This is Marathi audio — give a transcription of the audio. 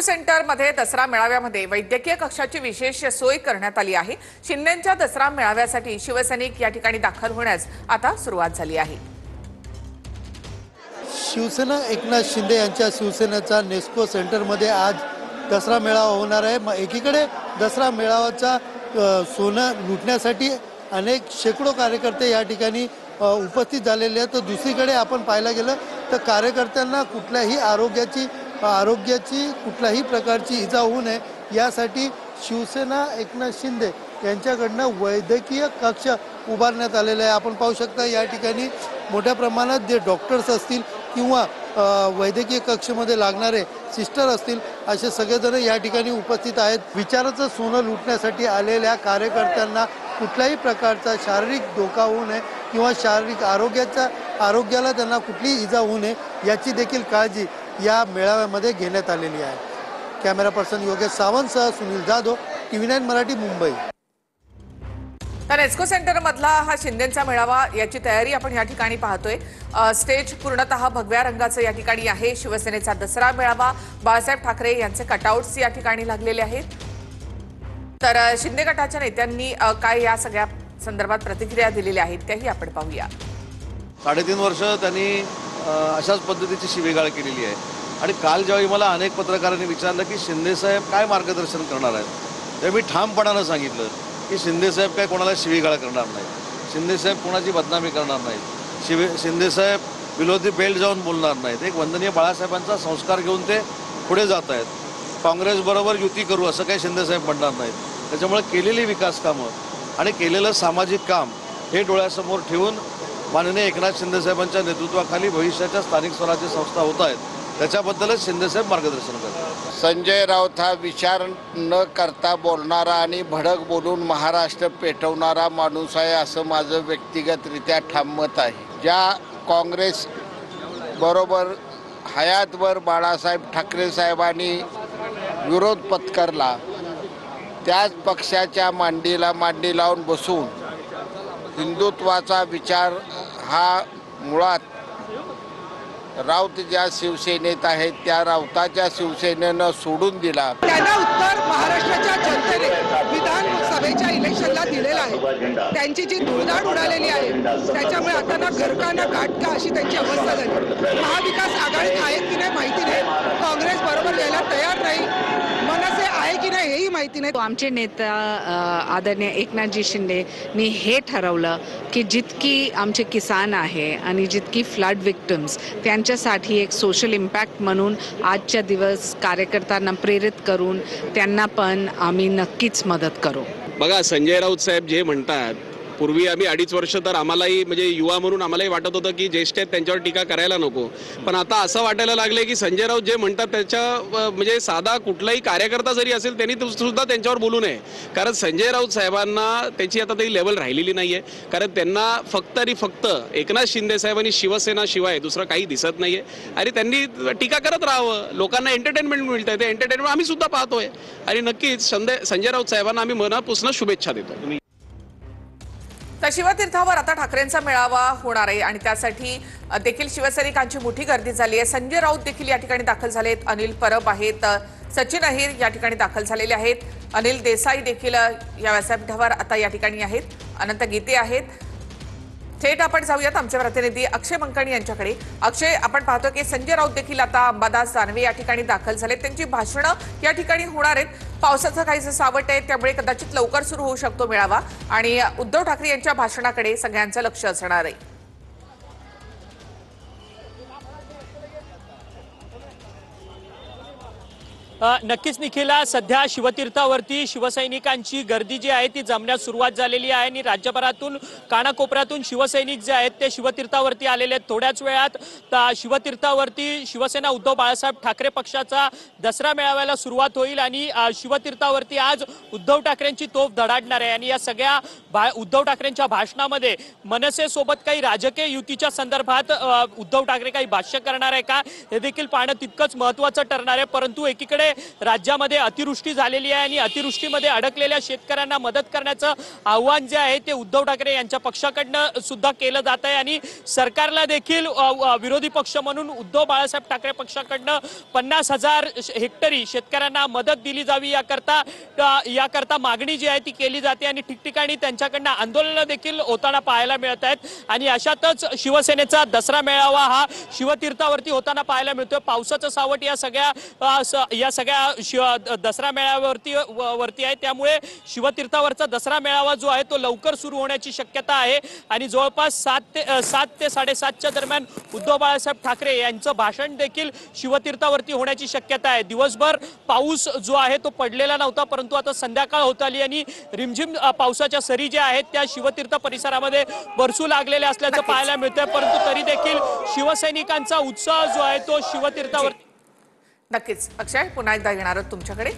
सेंटर मध्ये दसरा मेळाव्यामध्ये वैद्यकीय कक्षाची विशेष सोय करण्यात आली आहे। शिंदेंच्या दसरा मेळाव्यासाठी शिवसैनिक या ठिकाणी दाखल होण्यास आता सुरुवात झाली आहे। शिवसेना एकनाथ शिंदे यांच्या शिवसेनेचा नेस्को सेंटर मध्ये आज दसरा मेळावा होणार आहे। एकीकडे दसरा मेळाव्याचा सोनं लुटण्यासाठी अनेक शेकडो कार्यकर्ते या ठिकाणी उपस्थित झालेले आहेत, तर दुसरीकडे आपण पाहायला गेलं तर कार्यकर्त्यांना कुठल्याही आरोग्याची कुठल्याही प्रकारची इजा होऊ नये यासाठी शिवसेना एकनाथ शिंदे यांच्याकडनं वैद्यकीय कक्ष उभारण्यात आलेला आहे। आपण पाहू शकता या ठिकाणी मोठ्या प्रमाणात जे डॉक्टर्स असतील किंवा वैद्यकीय कक्षामध्ये लागणारे सिस्टर असतील असे सगळेजण या ठिकाणी उपस्थित आहेत। विचाराचं सोनं लुटण्यासाठी आलेल्या कार्यकर्त्यांना कुठल्याही प्रकारचा शारीरिक धोका होऊ नये किंवा शारीरिक आरोग्याला त्यांना कुठलीही इजा होऊ नये याची देखील काळजी या मेळाव्यामध्ये घेण्यात आलेली आहे। कॅमेरा पर्सन योगेश सावंतसह सुनील जाधव, TV9 मराठी, मुंबई। तर नेस्को सेंटर मधला हा शिंदेंचा मेळावा याची तयारी आपण या ठिकाणी पाहतोय। स्टेज पूर्णतः भगव्या रंगाचं या ठिकाणी आहे। शिवसेनेचा दसरा मेळावा, बाळासाहेब ठाकरे यांचे कटआउट्स या ठिकाणी लागलेले आहेत। तर शिंदे गटाच्या नेत्यांनी काय या सगळ्या संदर्भात प्रतिक्रिया दिलेल्या आहेत त्याही आपण पाहूया। 3.5 वर्ष त्यांनी अशाच पद्धतीची शिवीगाळ केलेली आहे आणि काल जेव्हा मला अनेक पत्रकारांनी विचारलं की शिंदे साहेब काय मार्गदर्शन करणार आहेत, तेव्हा मी ठामपणानं सांगितलं की शिंदे साहेब काय कोणाला शिवीगाळ करणार नाहीत, शिंदे साहेब कोणाची बदनामी करणार नाहीत, शिंदे साहेब विरोधी बेल्ट जाऊन बोलणार नाहीत। एक वंदनीय बाळासाहेबांचा संस्कार घेऊन ते पुढे जात आहेत। काँग्रेसबरोबर युती करू असं काही शिंदे साहेब म्हणणार नाहीत। त्याच्यामुळे केलेली विकास कामं आणि केलेलं सामाजिक काम हे डोळ्यासमोर ठेवून माननीय एकनाथ शिंदे साहेबांच्या नेतृत्वाखाली भविष्याच्या स्थानिक स्वराज्य संस्था होत आहेत, त्याच्याबद्दलच शिंदे साहेब मार्गदर्शन करतात। संजय राऊत हा विचार न करता बोलणारा आणि भडक बोलून महाराष्ट्र पेटवणारा माणूस आहे असं माझं व्यक्तिगतरित्या ठाम मत आहे। ज्या काँग्रेस बरोबर हयातभर बाळासाहेब ठाकरे साहेबांनी विरोध पत्करला त्याच पक्षाच्या मांडीला मांडी लावून बसून हिंदुत्वाचा विचार हा मुळात राऊत ज्या शिवसेनेत आहेत त्या राऊताच्या शिवसेनेनं सोडून दिला। त्यांना उत्तर महाराष्ट्राच्या जनतेने विधानसभेच्या इलेक्शनला दिलेलं आहे। त्यांची जी धुळधाड उडालेली आहे त्याच्यामुळे आता ना घरका ना घाटका अशी त्यांची अवस्था झाली। महाविकास आघाडीत आहेत की नाही माहिती नाही, काँग्रेस बरोबर यायला तयार नाही, मनसे आहे की नाही हेही माहिती नाही। आमचे नेता आदरणीय एकनाथजी शिंदेनी हे ठरवलं की जितकी आमचे किसान आहे आणि जितकी फ्लड विक्टिम्स त्यांच्यासाठी एक सोशल इम्पॅक्ट म्हणून आजच्या दिवस कार्यकर्त्यांना प्रेरित करून त्यांना पण आम्ही नक्कीच मदत करू। बघा, संजय राऊत साहेब जे म्हणतात, पूर्वी आम्ही 2.5 वर्ष तर आम्हालाही म्हणजे युवा म्हणून आम्हालाही वाटत होतं की ज्येष्ठ आहेत त्यांच्यावर टीका करायला नको, पण आता असं वाटायला लागले की संजय राऊत जे म्हणतात त्याच्या म्हणजे साधा कुठलाही कार्यकर्ता जरी असेल त्यांनी सुद्धा त्यांच्यावर बोलू नये, कारण संजय राऊत साहेबांना त्याची आता तरी लेवल राहिलेली नाहीये, कारण त्यांना फक्त आणि फक्त एकनाथ शिंदे साहेबांनी शिवसेना शिवाय दुसरं काही दिसत नाहीये आणि त्यांनी टीका करत राहावं। लोकांना एंटरटेनमेंट मिळतंय, ते एंटरटेनमेंट आम्ही सुद्धा पाहतोय आणि नक्कीच संजय राऊत साहेबांना आम्ही मनापासून शुभेच्छा देतो। तर शिवतीर्थावर आता ठाकरेंचा मेळावा होणार आहे आणि त्यासाठी देखील शिवसैनिकांची मोठी गर्दी झाली आहे। संजय राऊत देखील या ठिकाणी दाखल झालेत, अनिल परब आहेत, सचिन अहिर या ठिकाणी दाखल झालेले आहेत, अनिल देसाई देखील या व्यासपीठावर आता या ठिकाणी आहेत, अनंत गीते आहेत। थेट आपण जाऊयात आमचे प्रतिनिधी अक्षय मंकाणी यांच्याकडे। अक्षय, आपण पाहतो की संजय राऊत देखील आता अंबादास दानवे या ठिकाणी दाखल झाले, त्यांची भाषणं या ठिकाणी होणार आहेत। पावसाचं काहीसं सावट आहे त्यामुळे कदाचित लवकर सुरू होऊ शकतो मेळावा आणि उद्धव ठाकरे यांच्या भाषणाकडे सगळ्यांचं लक्ष असणार आहे। नक्कीच निखिला, सध्या शिवतीर्थावरती शिवसैनिकांची गर्दी जी आहे ती जमण्यास सुरुवात झालेली आहे आणि राज्यभरातून कानाकोपऱ्यातून शिवसैनिक जे आहेत ते शिवतीर्थावरती आलेले आहेत। थोड्याच वेळात शिवतीर्थावरती शिवसेना उद्धव बाळासाहेब ठाकरे पक्षाचा दसरा मेळाव्याला सुरुवात होईल आणि शिवतीर्थावरती आज उद्धव ठाकरेंची तोफ धडाडणार आहे आणि या सगळ्या उद्धव ठाकरेंच्या भाषणामध्ये मनसे सोबत काही राजकीय युतीच्या संदर्भात उद्धव ठाकरे काही भाष्य करणार आहे का हे देखील पाहणं तितकंच महत्त्वाचं ठरणार आहे। परंतु एकीकडे राज्यामध्ये अतिवृष्टी झालेली आहे आणि अतिवृष्टीमध्ये अडकलेल्या शेतकऱ्यांना मदत करण्याचं आव्हान जे आहे ते उद्धव ठाकरे यांच्या पक्षाकडनं सुद्धा केलं जात आहे आणि सरकारला देखील विरोधी पक्ष म्हणून उद्धव बाळासाहेब ठाकरे पक्षाकडनं 50,000 हेक्टरी शेतकऱ्यांना मदत दिली जावी याकरता मागणी जी आहे ती केली जाते आणि ठिकठिकाणी त्यांच्याकडनं आंदोलनं देखील होताना पाहायला मिळत आहेत आणि अशातच शिवसेनेचा दसरा मेळावा हा शिवतीर्थावरती होताना पाहायला मिळतोय। पावसाचं सावट या सगळ्या दसरा मेळाव्यावरती आहे, त्यामुळे शिवतीर्थावरचा दसरा मेळावा जो आहे तो लवकर सुरू होण्याची शक्यता आहे आणि जवळपास 7 ते 7:30च्या दरम्यान उद्धव बाळासाहेब ठाकरे यांचं भाषण देखील शिवतीर्थावरती होण्याची शक्यता आहे। दिवसभर पाऊस जो आहे तो पडलेला नव्हता, परंतु आता संध्याकाळ होत आली आणि रिमझिम पावसाच्या सरी ज्या आहेत त्या शिवतीर्थ परिसरामध्ये बरसू लागलेल्या असल्याचं पाहायला मिळतंय, परंतु तरी देखील शिवसैनिकांचा उत्साह जो आहे तो शिवतीर्थावरती नक्कीच अक्षय पुन्हा एकदा येणार आहोत तुमच्याकडे।